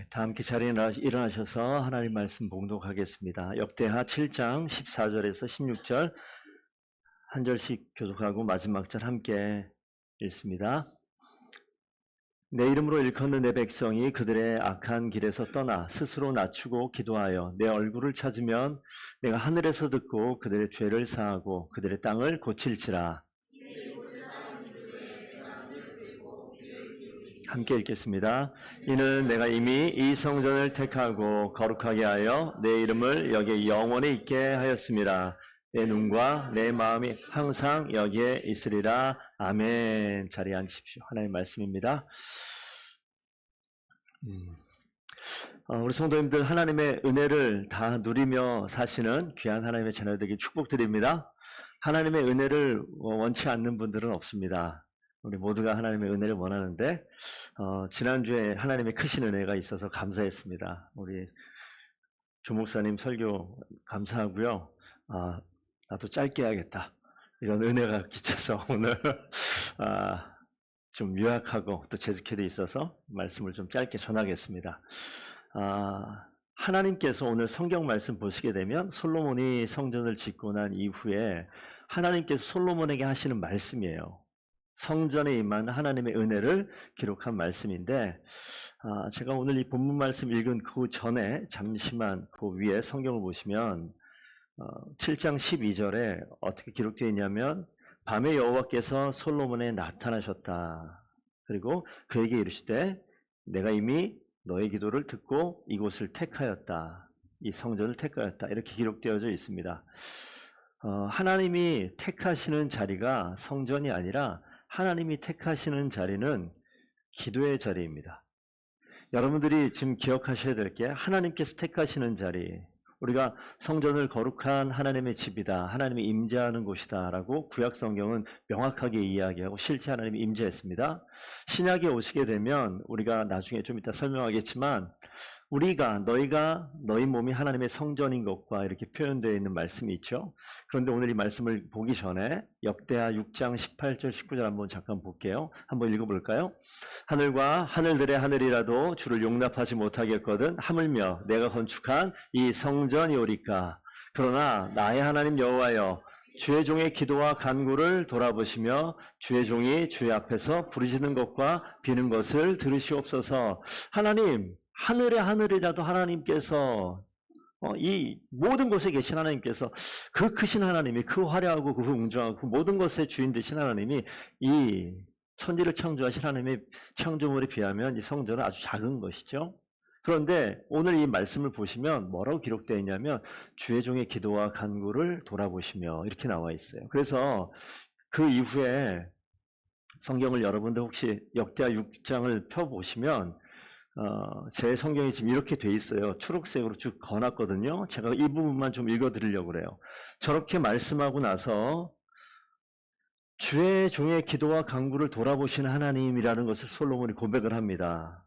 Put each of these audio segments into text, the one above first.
다 함께 자리에 일어나셔서 하나님 말씀 봉독하겠습니다. 역대하 7장 14절에서 16절 한 절씩 교독하고 마지막 절 함께 읽습니다. 내 이름으로 일컫는 내 백성이 그들의 악한 길에서 떠나 스스로 낮추고 기도하여 내 얼굴을 찾으면 내가 하늘에서 듣고 그들의 죄를 사하고 그들의 땅을 고칠지라. 함께 읽겠습니다. 이는 내가 이미 이 성전을 택하고 거룩하게 하여 내 이름을 여기에 영원히 있게 하였습니다. 내 눈과 내 마음이 항상 여기에 있으리라. 아멘. 자리에 앉으십시오. 하나님의 말씀입니다. 우리 성도님들, 하나님의 은혜를 다 누리며 사시는 귀한 하나님의 자녀들에게 축복드립니다. 하나님의 은혜를 원치 않는 분들은 없습니다. 우리 모두가 하나님의 은혜를 원하는데 지난주에 하나님의 크신 은혜가 있어서 감사했습니다. 우리 조 목사님 설교 감사하고요. 나도 짧게 해야겠다. 이런 은혜가 끼쳐서 오늘 좀 요약하고 또 제스케도 있어서 말씀을 좀 짧게 전하겠습니다. 하나님께서 오늘 성경 말씀 보시게 되면 솔로몬이 성전을 짓고 난 이후에 하나님께서 솔로몬에게 하시는 말씀이에요. 성전에 임한 하나님의 은혜를 기록한 말씀인데, 제가 오늘 이 본문 말씀 읽은 그 전에 잠시만 그 위에 성경을 보시면 7장 12절에 어떻게 기록되어 있냐면, 밤에 여호와께서 솔로몬에 나타나셨다. 그리고 그에게 이르시되 내가 이미 너의 기도를 듣고 이곳을 택하였다. 이 성전을 택하였다. 이렇게 기록되어져 있습니다. 하나님이 택하시는 자리가 성전이 아니라 하나님이 택하시는 자리는 기도의 자리입니다. 여러분들이 지금 기억하셔야 될 게 하나님께서 택하시는 자리, 우리가 성전을 거룩한 하나님의 집이다, 하나님이 임재하는 곳이다 라고 구약성경은 명확하게 이야기하고 실제 하나님이 임재했습니다. 신약에 오시게 되면 우리가 나중에 좀 이따 설명하겠지만 너희가 너희 몸이 하나님의 성전인 것과 이렇게 표현되어 있는 말씀이 있죠. 그런데 오늘 이 말씀을 보기 전에 역대하 6장 18절 19절 한번 잠깐 볼게요. 한번 읽어볼까요? 하늘과 하늘들의 하늘이라도 주를 용납하지 못하겠거든 하물며 내가 건축한 이 성전이 오리까. 그러나 나의 하나님 여호와여, 주의 종의 기도와 간구를 돌아보시며 주의 종이 주의 앞에서 부르짖는 것과 비는 것을 들으시옵소서. 하나님, 하늘의 하늘이라도 하나님께서 이 모든 곳에 계신 하나님께서, 그 크신 하나님이, 그 화려하고 그 웅장하고 그 모든 것의 주인 되신 하나님이 이 천지를 창조하신 하나님의 창조물에 비하면 이 성전은 아주 작은 것이죠. 그런데 오늘 이 말씀을 보시면 뭐라고 기록되어 있냐면 주의 종의 기도와 간구를 돌아보시며 이렇게 나와 있어요. 그래서 그 이후에 성경을 여러분들 혹시 역대하 6장을 펴보시면 제 성경이 지금 이렇게 돼 있어요. 초록색으로 쭉 거놨거든요. 제가 이 부분만 좀 읽어드리려고 그래요. 저렇게 말씀하고 나서 주의 종의 기도와 간구를 돌아보시는 하나님이라는 것을 솔로몬이 고백을 합니다.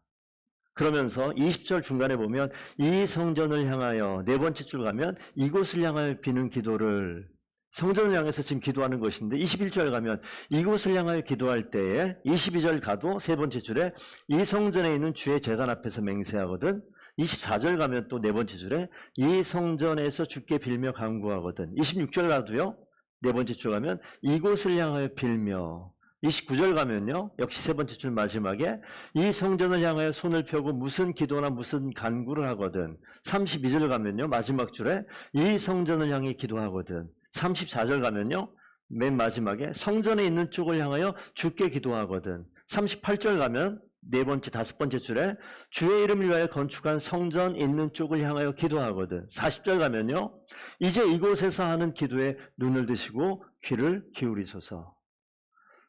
그러면서 20절 중간에 보면 이 성전을 향하여, 네 번째 줄 가면 이곳을 향하여 비는 기도를, 성전을 향해서 지금 기도하는 것인데 21절 가면 이곳을 향하여 기도할 때에, 22절 가도 세 번째 줄에 이 성전에 있는 주의 제단 앞에서 맹세하거든, 24절 가면 또 네 번째 줄에 이 성전에서 주께 빌며 간구하거든, 26절 가도요 네 번째 줄 가면 이곳을 향하여 빌며, 29절 가면요 역시 세 번째 줄 마지막에 이 성전을 향하여 손을 펴고 무슨 기도나 무슨 간구를 하거든, 32절 가면요 마지막 줄에 이 성전을 향해 기도하거든, 34절 가면요 맨 마지막에 성전에 있는 쪽을 향하여 주께 기도하거든, 38절 가면 네 번째 다섯 번째 줄에 주의 이름을 위하여 건축한 성전 있는 쪽을 향하여 기도하거든, 40절 가면요 이제 이곳에서 하는 기도에 눈을 드시고 귀를 기울이소서.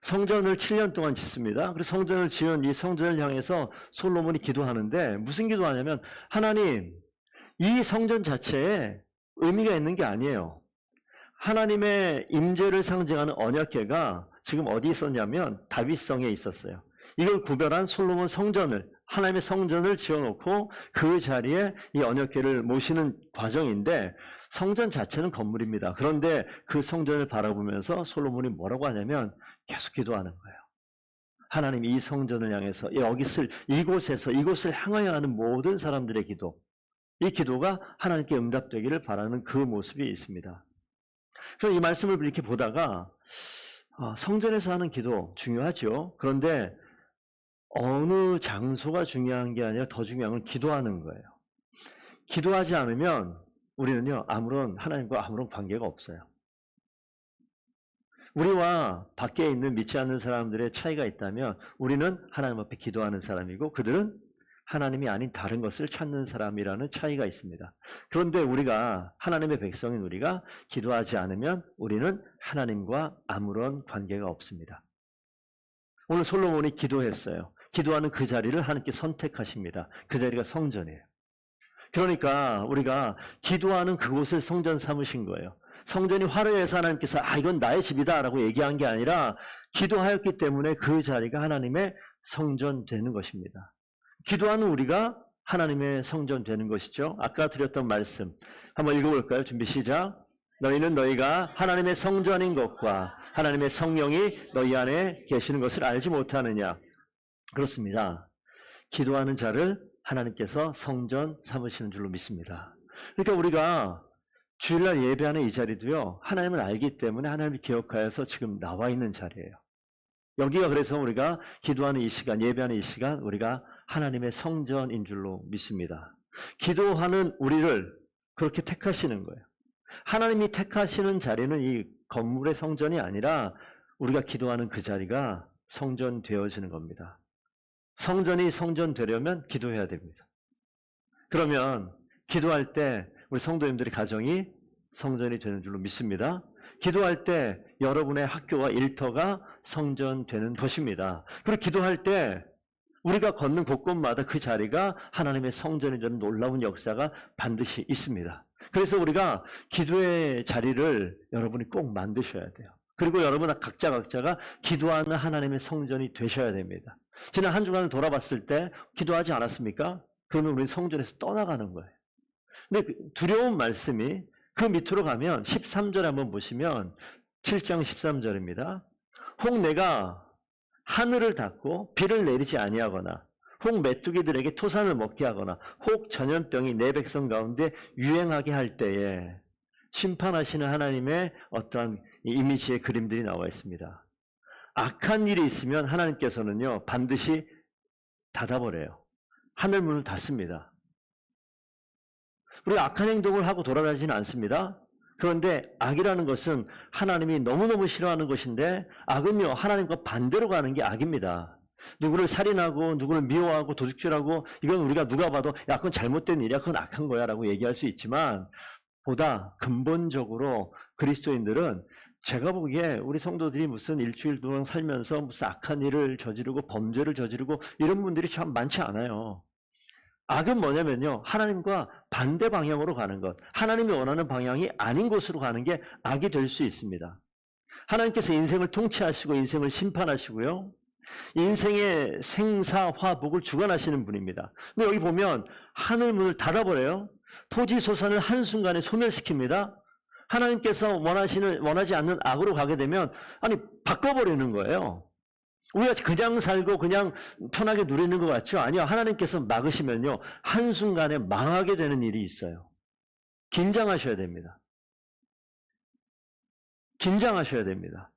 성전을 7년 동안 짓습니다. 그래서 성전을 지은 이 성전을 향해서 솔로몬이 기도하는데 무슨 기도하냐면, 하나님, 이 성전 자체에 의미가 있는 게 아니에요. 하나님의 임재를 상징하는 언약궤가 지금 어디 있었냐면 다윗성에 있었어요. 이걸 구별한 솔로몬 성전을, 하나님의 성전을 지어놓고 그 자리에 이 언약궤를 모시는 과정인데, 성전 자체는 건물입니다. 그런데 그 성전을 바라보면서 솔로몬이 뭐라고 하냐면 계속 기도하는 거예요. 하나님이 이 성전을 향해서 이곳을 향하여 하는 모든 사람들의 기도, 이 기도가 하나님께 응답되기를 바라는 그 모습이 있습니다. 그래서 이 말씀을 이렇게 보다가 성전에서 하는 기도 중요하죠. 그런데 어느 장소가 중요한 게 아니라 더 중요한 건 기도하는 거예요. 기도하지 않으면 우리는요, 하나님과 아무런 관계가 없어요. 우리와 밖에 있는 믿지 않는 사람들의 차이가 있다면 우리는 하나님 앞에 기도하는 사람이고 그들은 하나님이 아닌 다른 것을 찾는 사람이라는 차이가 있습니다. 그런데 우리가 하나님의 백성인 우리가 기도하지 않으면 우리는 하나님과 아무런 관계가 없습니다. 오늘 솔로몬이 기도했어요. 기도하는 그 자리를 하나님께 선택하십니다. 그 자리가 성전이에요. 그러니까 우리가 기도하는 그곳을 성전 삼으신 거예요. 성전이 화려해서 하나님께서 이건 나의 집이다 라고 얘기한 게 아니라 기도하였기 때문에 그 자리가 하나님의 성전 되는 것입니다. 기도하는 우리가 하나님의 성전 되는 것이죠. 아까 드렸던 말씀 한번 읽어볼까요? 준비 시작. 너희는 너희가 하나님의 성전인 것과 하나님의 성령이 너희 안에 계시는 것을 알지 못하느냐. 그렇습니다. 기도하는 자를 하나님께서 성전 삼으시는 줄로 믿습니다. 그러니까 우리가 주일날 예배하는 이 자리도요, 하나님을 알기 때문에 하나님을 기억하여서 지금 나와 있는 자리예요. 여기가 그래서 우리가 기도하는 이 시간, 예배하는 이 시간, 우리가 하나님의 성전인 줄로 믿습니다. 기도하는 우리를 그렇게 택하시는 거예요. 하나님이 택하시는 자리는 이 건물의 성전이 아니라 우리가 기도하는 그 자리가 성전 되어지는 겁니다. 성전이 성전 되려면 기도해야 됩니다. 그러면 기도할 때 우리 성도님들의 가정이 성전이 되는 줄로 믿습니다. 기도할 때 여러분의 학교와 일터가 성전 되는 것입니다. 그리고 기도할 때 우리가 걷는 곳곳마다 그 자리가 하나님의 성전이 되는 놀라운 역사가 반드시 있습니다. 그래서 우리가 기도의 자리를 여러분이 꼭 만드셔야 돼요. 그리고 여러분 각자가 기도하는 하나님의 성전이 되셔야 됩니다. 지난 한 주간을 돌아봤을 때 기도하지 않았습니까? 그러면 우리 성전에서 떠나가는 거예요. 근데 두려운 말씀이 그 밑으로 가면 13절에 한번 보시면 7장 13절입니다. 혹 내가 하늘을 닫고 비를 내리지 아니하거나 혹 메뚜기들에게 토산을 먹게 하거나 혹 전염병이 내 백성 가운데 유행하게 할 때에 심판하시는 하나님의 어떠한 이미지의 그림들이 나와 있습니다. 악한 일이 있으면 하나님께서는요 반드시 닫아버려요. 하늘문을 닫습니다. 우리가 악한 행동을 하고 돌아다니지는 않습니다. 그런데 악이라는 것은 하나님이 너무너무 싫어하는 것인데 악은요 하나님과 반대로 가는 게 악입니다. 누구를 살인하고 누구를 미워하고 도둑질하고 이건 우리가 누가 봐도 야 그건 잘못된 일이야 그건 악한 거야 라고 얘기할 수 있지만 보다 근본적으로 그리스도인들은 제가 보기에 우리 성도들이 무슨 일주일 동안 살면서 무슨 악한 일을 저지르고 범죄를 저지르고 이런 분들이 참 많지 않아요. 악은 뭐냐면요 하나님과 반대 방향으로 가는 것, 하나님이 원하는 방향이 아닌 곳으로 가는 게 악이 될 수 있습니다. 하나님께서 인생을 통치하시고 인생을 심판하시고요 인생의 생사화복을 주관하시는 분입니다. 근데 여기 보면 하늘문을 닫아버려요. 토지소산을 한순간에 소멸시킵니다. 하나님께서 원하지 않는 악으로 가게 되면 바꿔버리는 거예요. 우리가 그냥 살고 그냥 편하게 누리는 것 같죠? 아니요. 하나님께서 막으시면요 한순간에 망하게 되는 일이 있어요. 긴장하셔야 됩니다. 긴장하셔야 됩니다.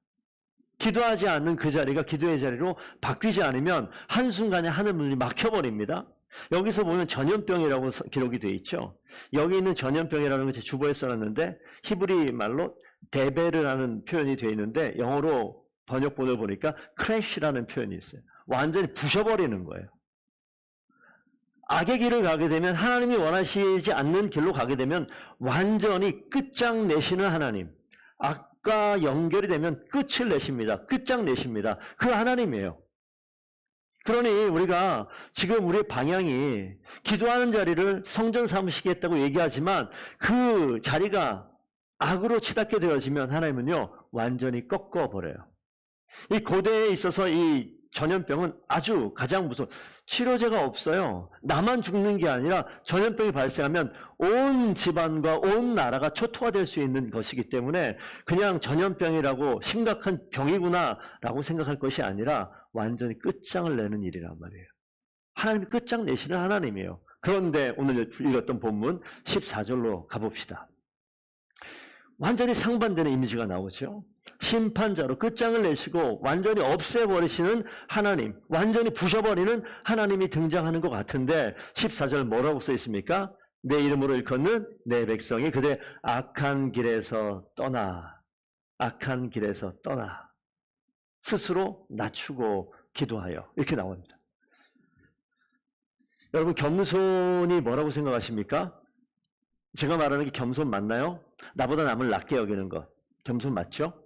기도하지 않는 그 자리가 기도의 자리로 바뀌지 않으면 한순간에 하늘문이 막혀버립니다. 여기서 보면 전염병이라고 기록이 되어 있죠. 여기 있는 전염병이라는 걸 제 주보에 써놨는데 히브리 말로 데베르라는 표현이 되어 있는데 영어로 번역본을 보니까 크래시라는 표현이 있어요. 완전히 부셔버리는 거예요. 악의 길을 가게 되면 하나님이 원하시지 않는 길로 가게 되면 완전히 끝장내시는 하나님, 악과 연결이 되면 끝을 내십니다. 끝장내십니다. 그 하나님이에요. 그러니 우리가 지금 우리의 방향이 기도하는 자리를 성전 삼으시겠다고 얘기하지만 그 자리가 악으로 치닫게 되어지면 하나님은요 완전히 꺾어버려요. 이 고대에 있어서 이 전염병은 아주 가장 무서운 치료제가 없어요. 나만 죽는 게 아니라 전염병이 발생하면 온 집안과 온 나라가 초토화될 수 있는 것이기 때문에 그냥 전염병이라고 심각한 병이구나 라고 생각할 것이 아니라 완전히 끝장을 내는 일이란 말이에요. 하나님이 끝장내시는 하나님이에요. 그런데 오늘 읽었던 본문 14절로 가봅시다. 완전히 상반되는 이미지가 나오죠. 심판자로 끝장을 내시고 완전히 없애버리시는 하나님, 완전히 부셔버리는 하나님이 등장하는 것 같은데 14절 뭐라고 써 있습니까? 내 이름으로 일컫는 내 백성이 그들의 악한 길에서 떠나 스스로 낮추고 기도하여 이렇게 나옵니다. 여러분 겸손이 뭐라고 생각하십니까? 제가 말하는 게 겸손 맞나요? 나보다 남을 낮게 여기는 것 겸손 맞죠?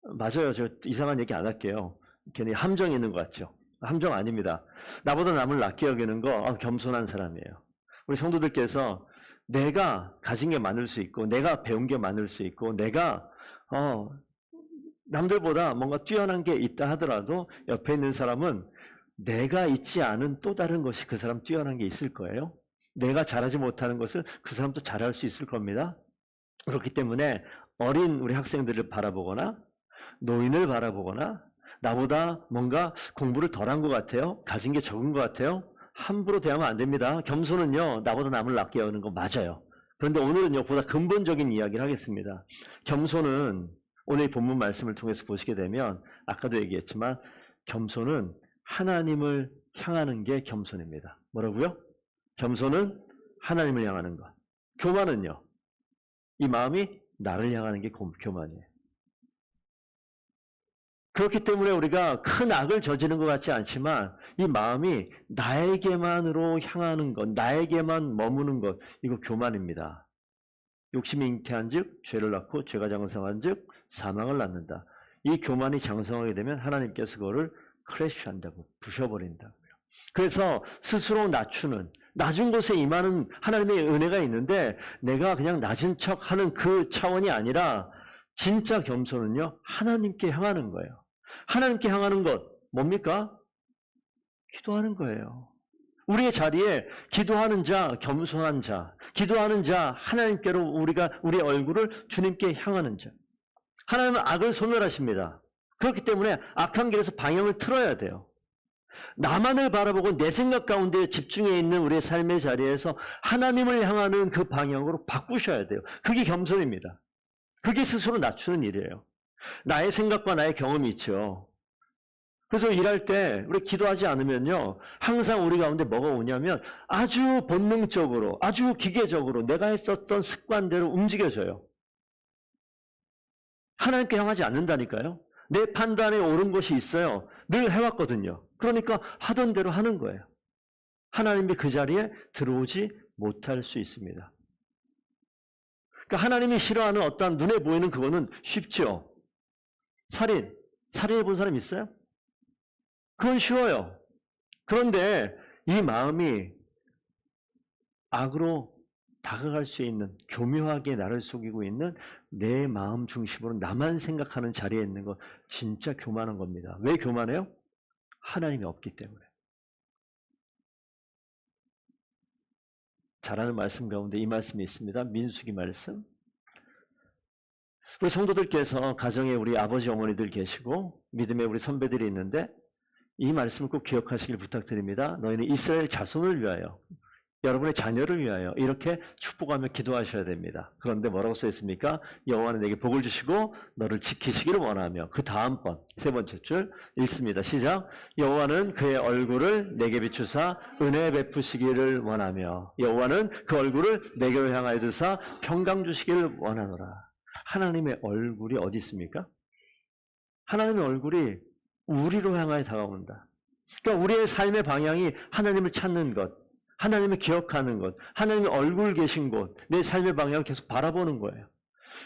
맞아요. 저 이상한 얘기 안 할게요. 괜히 함정이 있는 것 같죠? 함정 아닙니다. 나보다 남을 낮게 여기는 거 겸손한 사람이에요. 우리 성도들께서 내가 가진 게 많을 수 있고 내가 배운 게 많을 수 있고 내가 남들보다 뭔가 뛰어난 게 있다 하더라도 옆에 있는 사람은 내가 있지 않은 또 다른 것이 그 사람 뛰어난 게 있을 거예요. 내가 잘하지 못하는 것을 그 사람도 잘할 수 있을 겁니다. 그렇기 때문에 어린 우리 학생들을 바라보거나 노인을 바라보거나 나보다 뭔가 공부를 덜한 것 같아요. 가진 게 적은 것 같아요. 함부로 대하면 안 됩니다. 겸손은요, 나보다 남을 낮게 여기는 거 맞아요. 그런데 오늘은요, 보다 근본적인 이야기를 하겠습니다. 겸손은 오늘 본문 말씀을 통해서 보시게 되면 아까도 얘기했지만 겸손은 하나님을 향하는 게 겸손입니다. 뭐라고요? 겸손은 하나님을 향하는 것. 교만은요, 이 마음이 나를 향하는 게 교만이에요. 그렇기 때문에 우리가 큰 악을 저지른 것 같지 않지만 이 마음이 나에게만으로 향하는 것, 나에게만 머무는 것, 이거 교만입니다. 욕심이 잉태한 즉 죄를 낳고 죄가 장성한 즉 사망을 낳는다. 이 교만이 장성하게 되면 하나님께서 그거를 크래쉬한다고, 부셔버린다고요. 그래서 스스로 낮은 곳에 임하는 하나님의 은혜가 있는데 내가 그냥 낮은 척 하는 그 차원이 아니라 진짜 겸손은요, 하나님께 향하는 거예요. 하나님께 향하는 것 뭡니까? 기도하는 거예요. 우리의 자리에 기도하는 자, 겸손한 자, 기도하는 자, 하나님께로 우리의 얼굴을 주님께 향하는 자. 하나님은 악을 소멸하십니다. 그렇기 때문에 악한 길에서 방향을 틀어야 돼요. 나만을 바라보고 내 생각 가운데 집중해 있는 우리의 삶의 자리에서 하나님을 향하는 그 방향으로 바꾸셔야 돼요. 그게 겸손입니다. 그게 스스로 낮추는 일이에요. 나의 생각과 나의 경험이 있죠. 그래서 일할 때 우리 기도하지 않으면요, 항상 우리 가운데 뭐가 오냐면 아주 본능적으로, 아주 기계적으로 내가 했었던 습관대로 움직여져요. 하나님께 향하지 않는다니까요. 내 판단에 옳은 것이 있어요. 늘 해왔거든요. 그러니까 하던 대로 하는 거예요. 하나님이 그 자리에 들어오지 못할 수 있습니다. 그러니까 하나님이 싫어하는 어떤 눈에 보이는 그거는 쉽죠. 살인해 본 사람 있어요? 그건 쉬워요. 그런데 이 마음이 악으로 다가갈 수 있는, 교묘하게 나를 속이고 있는 내 마음 중심으로 나만 생각하는 자리에 있는 거 진짜 교만한 겁니다. 왜 교만해요? 하나님이 없기 때문에. 잘하는 말씀 가운데 이 말씀이 있습니다. 민수기 말씀. 우리 성도들께서 가정에 우리 아버지 어머니들 계시고 믿음의 우리 선배들이 있는데 이 말씀을 꼭 기억하시길 부탁드립니다. 너희는 이스라엘 자손을 위하여, 여러분의 자녀를 위하여 이렇게 축복하며 기도하셔야 됩니다. 그런데 뭐라고 써 있습니까? 여호와는 내게 복을 주시고 너를 지키시기를 원하며, 그 다음번 세 번째 줄 읽습니다. 시작. 여호와는 그의 얼굴을 내게 비추사 은혜 베푸시기를 원하며, 여호와는 그 얼굴을 내게로 향하여 드사 평강 주시기를 원하노라. 하나님의 얼굴이 어디 있습니까? 하나님의 얼굴이 우리로 향하여 다가온다. 그러니까 우리의 삶의 방향이 하나님을 찾는 것, 하나님을 기억하는 것, 하나님의 얼굴 계신 곳, 내 삶의 방향을 계속 바라보는 거예요.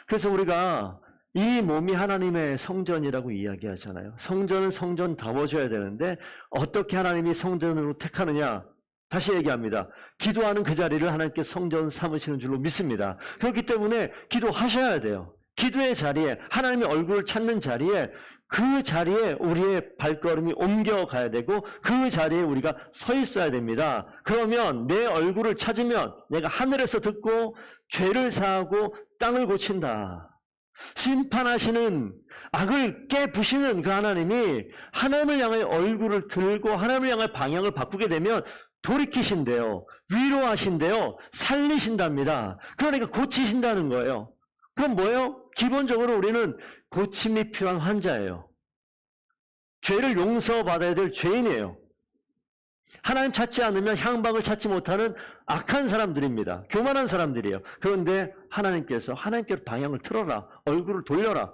그래서 우리가 이 몸이 하나님의 성전이라고 이야기하잖아요. 성전은 성전다워져야 되는데 어떻게 하나님이 성전으로 택하느냐? 다시 얘기합니다. 기도하는 그 자리를 하나님께 성전 삼으시는 줄로 믿습니다. 그렇기 때문에 기도하셔야 돼요. 기도의 자리에, 하나님의 얼굴을 찾는 자리에, 그 자리에 우리의 발걸음이 옮겨가야 되고 그 자리에 우리가 서 있어야 됩니다. 그러면 내 얼굴을 찾으면 내가 하늘에서 듣고 죄를 사하고 땅을 고친다. 심판하시는 악을 깨부시는 그 하나님이 하나님을 향해 얼굴을 들고 하나님을 향해 방향을 바꾸게 되면 돌이키신대요. 위로하신대요. 살리신답니다. 그러니까 고치신다는 거예요. 그럼 뭐예요? 기본적으로 우리는 고침이 필요한 환자예요. 죄를 용서받아야 될 죄인이에요. 하나님 찾지 않으면 향방을 찾지 못하는 악한 사람들입니다. 교만한 사람들이에요. 그런데 하나님께서 하나님께로 방향을 틀어라. 얼굴을 돌려라.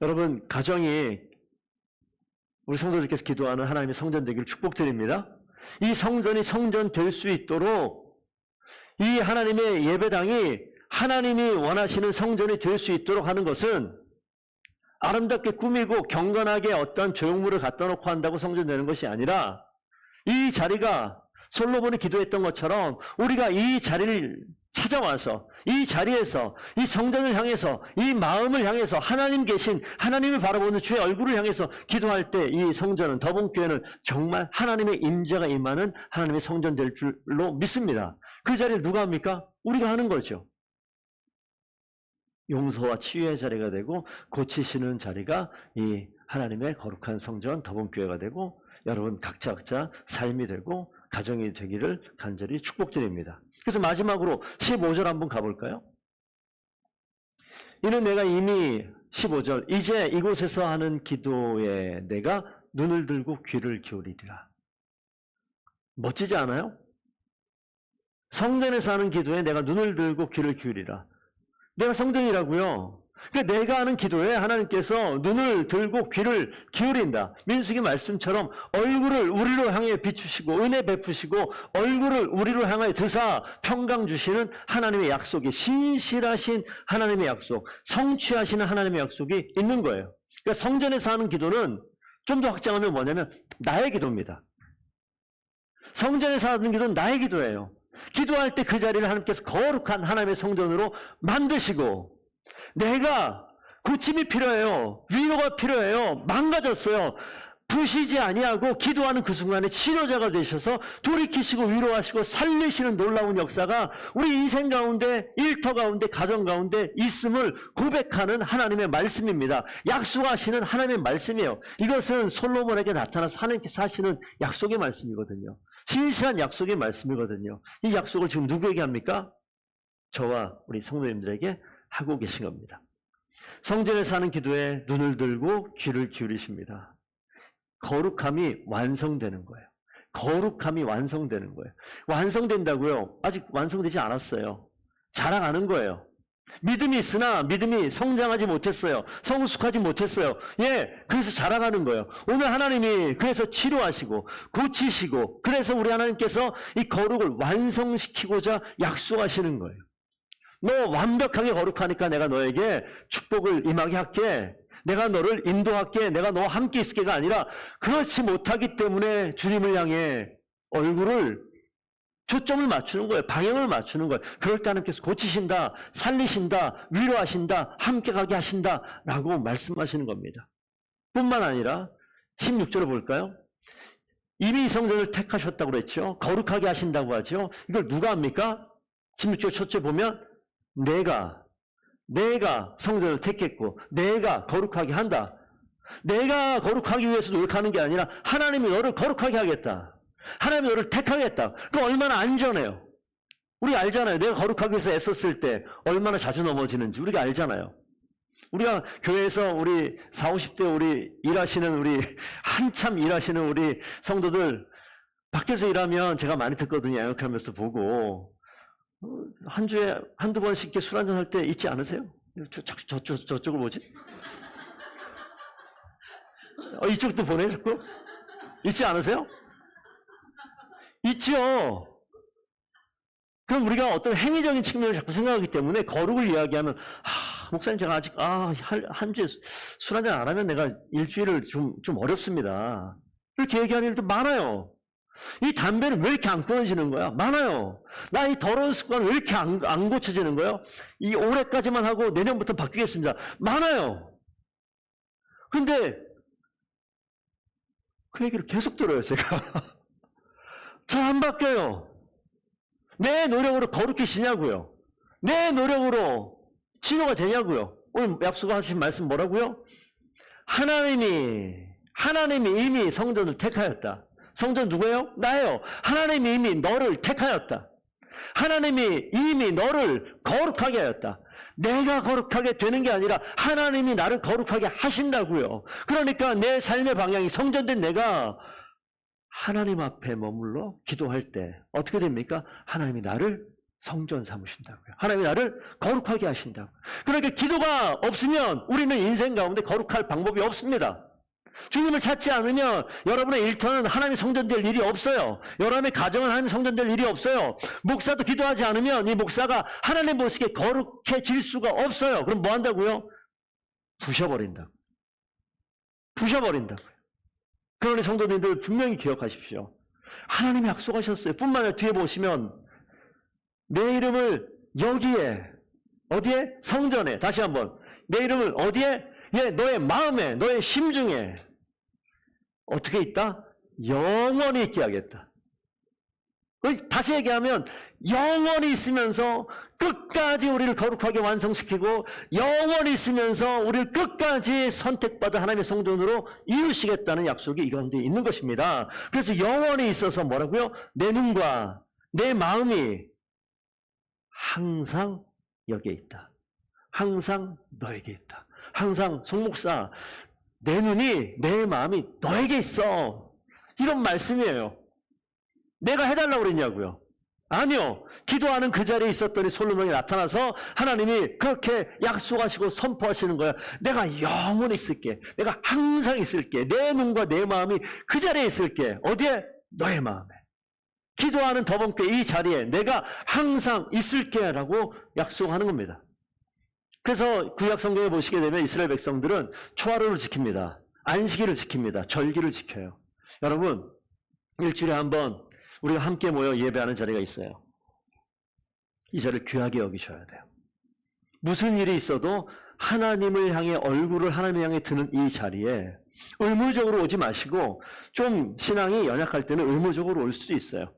여러분, 가정이 우리 성도들께서 기도하는 하나님의 성전 되기를 축복드립니다. 이 성전이 성전 될 수 있도록 이 하나님의 예배당이 하나님이 원하시는 성전이 될 수 있도록 하는 것은 아름답게 꾸미고 경건하게 어떤 조형물을 갖다 놓고 한다고 성전 되는 것이 아니라 이 자리가 솔로몬이 기도했던 것처럼 우리가 이 자리를 찾아와서 이 자리에서 이 성전을 향해서 이 마음을 향해서 하나님 계신 하나님을 바라보는 주의 얼굴을 향해서 기도할 때 이 성전은 더본교회는 정말 하나님의 임재가 임하는 하나님의 성전 될 줄로 믿습니다. 그 자리를 누가 합니까? 우리가 하는 거죠. 용서와 치유의 자리가 되고 고치시는 자리가 이 하나님의 거룩한 성전 더본교회가 되고 여러분 각자 삶이 되고 가정이 되기를 간절히 축복드립니다. 그래서 마지막으로 15절 한번 가볼까요? 이는 내가 이미 15절 이제 이곳에서 하는 기도에 내가 눈을 들고 귀를 기울이리라. 멋지지 않아요? 성전에서 하는 기도에 내가 눈을 들고 귀를 기울이라. 내가 성전이라고요. 그러니까 내가 하는 기도에 하나님께서 눈을 들고 귀를 기울인다. 민수기 말씀처럼 얼굴을 우리로 향해 비추시고 은혜 베푸시고 얼굴을 우리로 향하여 드사 평강 주시는 하나님의 약속이 신실하신 하나님의 약속, 성취하시는 하나님의 약속이 있는 거예요. 그러니까 성전에서 하는 기도는 좀 더 확장하면 뭐냐면 나의 기도입니다. 성전에서 하는 기도는 나의 기도예요. 기도할 때 그 자리를 하나님께서 거룩한 하나님의 성전으로 만드시고 내가 고침이 필요해요. 위로가 필요해요. 망가졌어요. 부시지 아니하고 기도하는 그 순간에 치료자가 되셔서 돌이키시고 위로하시고 살리시는 놀라운 역사가 우리 인생 가운데 일터 가운데 가정 가운데 있음을 고백하는 하나님의 말씀입니다. 약속하시는 하나님의 말씀이에요. 이것은 솔로몬에게 나타나서 하나님께서 하시는 약속의 말씀이거든요. 신실한 약속의 말씀이거든요. 이 약속을 지금 누구에게 합니까? 저와 우리 성도님들에게 하고 계신 겁니다. 성전에서 하는 기도에 눈을 들고 귀를 기울이십니다. 거룩함이 완성되는 거예요. 거룩함이 완성되는 거예요. 완성된다고요? 아직 완성되지 않았어요. 자라가는 거예요. 믿음이 있으나 믿음이 성장하지 못했어요. 성숙하지 못했어요. 그래서 자라가는 거예요. 오늘 하나님이 그래서 치료하시고 고치시고 그래서 우리 하나님께서 이 거룩을 완성시키고자 약속하시는 거예요. 너 완벽하게 거룩하니까 내가 너에게 축복을 임하게 할게. 내가 너를 인도할게. 내가 너와 함께 있을게가 아니라 그렇지 못하기 때문에 주님을 향해 얼굴을 초점을 맞추는 거예요. 방향을 맞추는 거예요. 그럴 때 하나님께서 고치신다, 살리신다, 위로하신다, 함께 가게 하신다 라고 말씀하시는 겁니다. 뿐만 아니라 16절을 볼까요? 이미 이 성전을 택하셨다고 그랬죠. 거룩하게 하신다고 하죠. 이걸 누가 합니까? 16절 첫째 보면 내가 성전을 택했고 내가 거룩하게 한다. 내가 거룩하기 위해서 노력하는 게 아니라 하나님이 너를 거룩하게 하겠다. 하나님이 너를 택하겠다. 그럼 얼마나 안전해요. 우리 알잖아요. 내가 거룩하기 위해서 애썼을 때 얼마나 자주 넘어지는지 우리가 알잖아요. 우리가 교회에서 우리 40, 50대 우리 일하시는 우리 한참 일하시는 우리 성도들 밖에서 일하면 제가 많이 듣거든요. 양육하면서 보고 한 주에 한두 번씩 이렇게 술 한잔 할 때 있지 않으세요? 저쪽을 보지? 이쪽도 보내 자꾸? 있지 않으세요? 있죠. 그럼 우리가 어떤 행위적인 측면을 자꾸 생각하기 때문에 거룩을 이야기하면 목사님 제가 아직 한 주에 술 한잔 안 하면 내가 일주일을 좀 어렵습니다. 이렇게 얘기하는 일도 많아요. 이 담배는 왜 이렇게 안 끊어지는 거야? 많아요. 나 이 더러운 습관은 왜 이렇게 안 고쳐지는 거예요? 이 올해까지만 하고 내년부터 바뀌겠습니다. 많아요. 근데 그 얘기를 계속 들어요, 제가. 잘 안 바뀌어요. 내 노력으로 거룩해지냐고요. 내 노력으로 치료가 되냐고요? 오늘 약속하신 말씀 뭐라고요? 하나님이 이미 성전을 택하였다. 성전 누구예요? 나예요. 하나님이 이미 너를 택하였다. 하나님이 이미 너를 거룩하게 하였다. 내가 거룩하게 되는 게 아니라 하나님이 나를 거룩하게 하신다고요. 그러니까 내 삶의 방향이 성전된 내가 하나님 앞에 머물러 기도할 때 어떻게 됩니까? 하나님이 나를 성전 삼으신다고요. 하나님이 나를 거룩하게 하신다고요. 그러니까 기도가 없으면 우리는 인생 가운데 거룩할 방법이 없습니다. 주님을 찾지 않으면 여러분의 일터는 하나님의 성전될 일이 없어요. 여러분의 가정은 하나님의 성전될 일이 없어요. 목사도 기도하지 않으면 이 목사가 하나님 보시기에 거룩해질 수가 없어요. 그럼 뭐 한다고요? 부셔버린다고요. 그러니 성도님들 분명히 기억하십시오. 하나님이 약속하셨어요. 뿐만 아니라 뒤에 보시면 내 이름을 여기에, 어디에? 성전에. 다시 한번. 내 이름을 어디에? 예, 너의 마음에, 너의 심중에 어떻게 있다? 영원히 있게 하겠다. 다시 얘기하면 영원히 있으면서 끝까지 우리를 거룩하게 완성시키고 영원히 있으면서 우리를 끝까지 선택받은 하나님의 성전으로 이루시겠다는 약속이 이 가운데 있는 것입니다. 그래서 영원히 있어서 뭐라고요? 내 눈과 내 마음이 항상 여기에 있다. 항상 너에게 있다. 항상 송목사, 내 눈이, 내 마음이 너에게 있어. 이런 말씀이에요. 내가 해달라고 그랬냐고요? 아니요. 기도하는 그 자리에 있었더니 솔로몬이 나타나서 하나님이 그렇게 약속하시고 선포하시는 거야. 내가 영원히 있을게. 내가 항상 있을게. 내 눈과 내 마음이 그 자리에 있을게. 어디에? 너의 마음에. 기도하는 더번교회 이 자리에 내가 항상 있을게 라고 약속하는 겁니다. 그래서 구약 성경에 보시게 되면 이스라엘 백성들은 초하루를 지킵니다. 안식일을 지킵니다. 절기를 지켜요. 여러분, 일주일에 한 번 우리가 함께 모여 예배하는 자리가 있어요. 이 자리를 귀하게 여기셔야 돼요. 무슨 일이 있어도 하나님을 향해 얼굴을 하나님을 향해 드는 이 자리에 의무적으로 오지 마시고 좀 신앙이 연약할 때는 의무적으로 올 수도 있어요.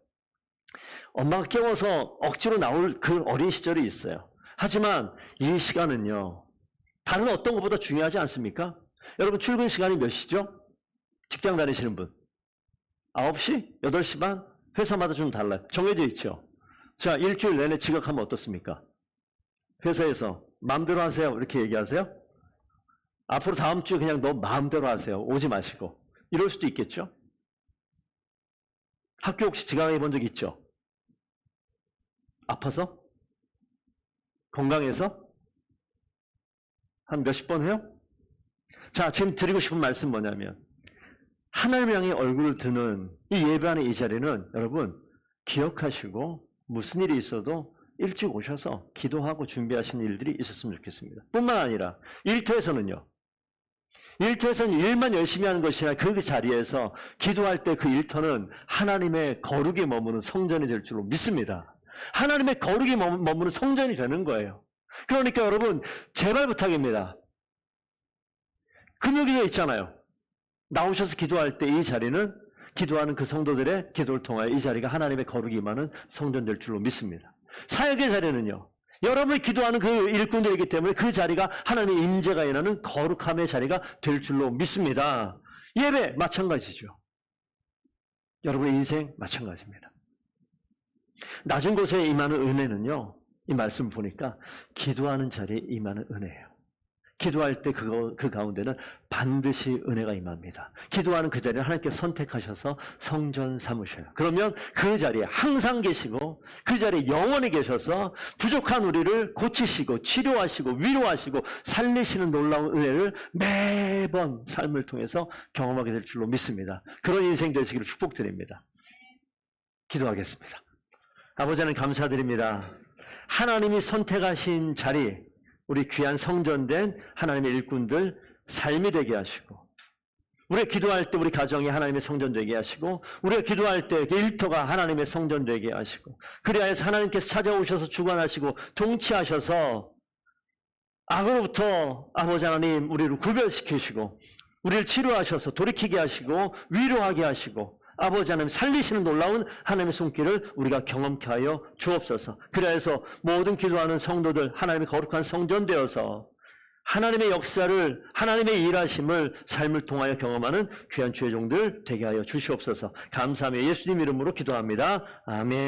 엄마가 깨워서 억지로 나올 그 어린 시절이 있어요. 하지만 이 시간은요, 다른 어떤 것보다 중요하지 않습니까? 여러분 출근 시간이 몇 시죠? 직장 다니시는 분 9시? 8시 반? 회사마다 좀 달라요. 정해져 있죠. 자, 일주일 내내 지각하면 어떻습니까? 회사에서 마음대로 하세요 이렇게 얘기하세요? 앞으로 다음 주에 그냥 너 마음대로 하세요. 오지 마시고. 이럴 수도 있겠죠? 학교 혹시 지각해 본 적 있죠? 아파서? 건강해서? 한 몇십 번 해요? 자, 지금 드리고 싶은 말씀 뭐냐면 하나님 향해 얼굴을 드는 이 예배하는 이 자리는 여러분 기억하시고 무슨 일이 있어도 일찍 오셔서 기도하고 준비하시는 일들이 있었으면 좋겠습니다. 뿐만 아니라 일터에서는 일만 열심히 하는 것이 아니라 그 자리에서 기도할 때 그 일터는 하나님의 거룩에 머무는 성전이 될 줄로 믿습니다. 하나님의 거룩에 머무는 성전이 되는 거예요. 그러니까 여러분 제발 부탁입니다. 금요기도 있잖아요. 나오셔서 기도할 때 이 자리는 기도하는 그 성도들의 기도를 통하여 이 자리가 하나님의 거룩이 임하는 성전 될 줄로 믿습니다. 사역의 자리는요. 여러분이 기도하는 그 일꾼들이기 때문에 그 자리가 하나님의 임재가 일하는 거룩함의 자리가 될 줄로 믿습니다. 예배 마찬가지죠. 여러분의 인생 마찬가지입니다. 낮은 곳에 임하는 은혜는요. 이 말씀 보니까 기도하는 자리에 임하는 은혜예요. 기도할 때 그 가운데는 반드시 은혜가 임합니다. 기도하는 그 자리를 하나님께 선택하셔서 성전 삼으셔요. 그러면 그 자리에 항상 계시고 그 자리에 영원히 계셔서 부족한 우리를 고치시고 치료하시고 위로하시고 살리시는 놀라운 은혜를 매번 삶을 통해서 경험하게 될 줄로 믿습니다. 그런 인생 되시기를 축복드립니다. 기도하겠습니다. 아버지 하나님 감사드립니다. 하나님이 선택하신 자리, 우리 귀한 성전된 하나님의 일꾼들 삶이 되게 하시고 우리가 기도할 때 우리 가정이 하나님의 성전 되게 하시고 우리가 기도할 때 일터가 하나님의 성전 되게 하시고 그리하여서 하나님께서 찾아오셔서 주관하시고 통치하셔서 악으로부터 아버지 하나님 우리를 구별시키시고 우리를 치료하셔서 돌이키게 하시고 위로하게 하시고 아버지 하나님 살리시는 놀라운 하나님의 손길을 우리가 경험케 하여 주옵소서. 그래서 모든 기도하는 성도들 하나님의 거룩한 성전 되어서 하나님의 역사를, 하나님의 일하심을 삶을 통하여 경험하는 귀한 주의 종들 되게 하여 주시옵소서. 감사하며 예수님 이름으로 기도합니다. 아멘.